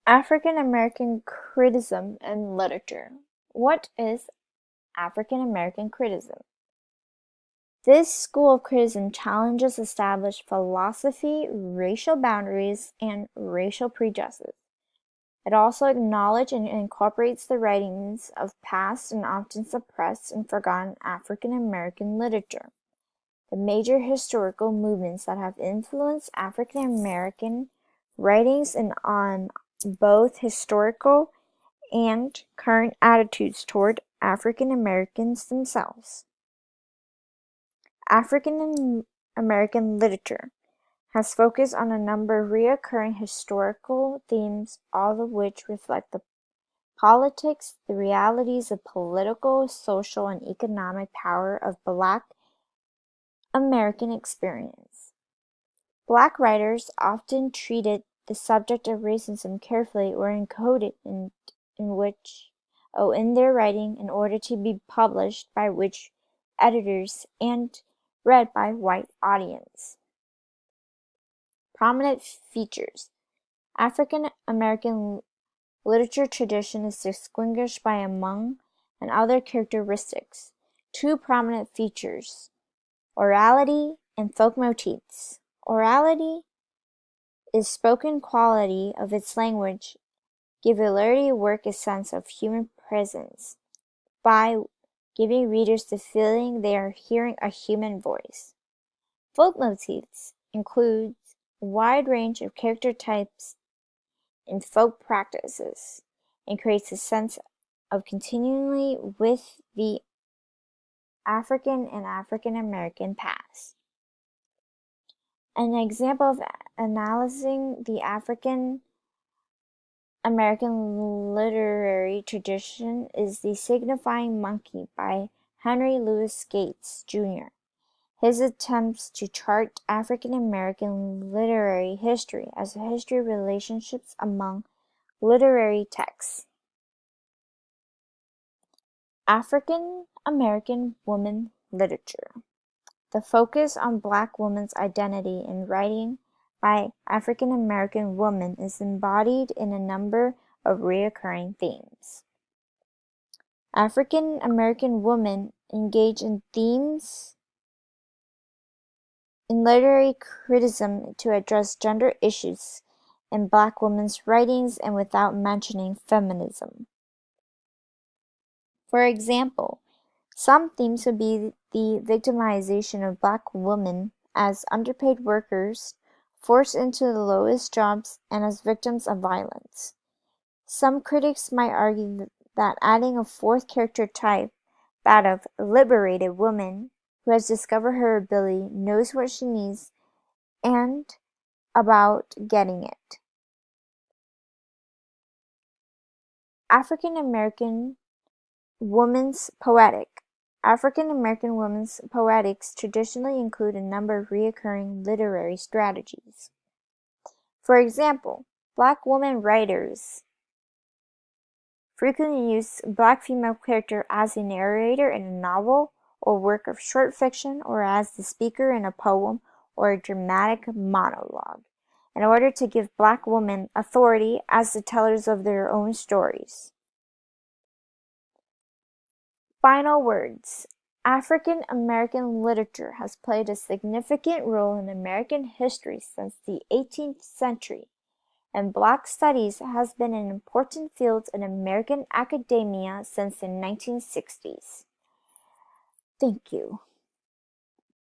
African American criticism in literature. What is African American criticism? This school of criticism challenges established philosophy, racial boundaries, and racial prejudices. It also acknowledges and incorporates the writings of past and often suppressed and forgotten African American literature. The major historical movements that have influenced African American writings and on both historical and current attitudes toward African Americans themselves. African American literature has focused on a number of recurring historical themes, all of which reflect the politics, the realities of political, social, and economic power of Black American experience. Black writers often treated the subject of racism carefully or encoded in their writing in order to be published by which editors and read by white audience. Prominent features. African American literature tradition is distinguished by among and other characteristics. Two prominent features, orality and folk motifs. Orality is spoken quality of its language, give a literary work a sense of human presence by giving readers the feeling they are hearing a human voice. Folk motifs include a wide range of character types and folk practices and creates a sense of continuity with the African and African American past. An example of analyzing the African American literary tradition is The Signifying Monkey by Henry Louis Gates, Jr. His attempts to chart African American literary history as a history of relationships among literary texts. African American women literature. The focus on Black women's identity in writing by African American women is embodied in a number of recurring themes. African American women engage in themes in literary criticism to address gender issues in Black women's writings and without mentioning feminism. For example, some themes would be the victimization of Black women as underpaid workers, forced into the lowest jobs, and as victims of violence. Some critics might argue that adding a fourth character type, that of liberated woman, who has discovered her ability, knows what she needs, and about getting it. African American women's poetic. African American women's poetics traditionally include a number of recurring literary strategies. For example, Black women writers frequently use Black female character as a narrator in a novel or work of short fiction or as the speaker in a poem or a dramatic monologue, in order to give Black women authority as the tellers of their own stories. Final words. African American literature has played a significant role in American history since the 18th century, and Black studies has been an important field in American academia since the 1960s. Thank you.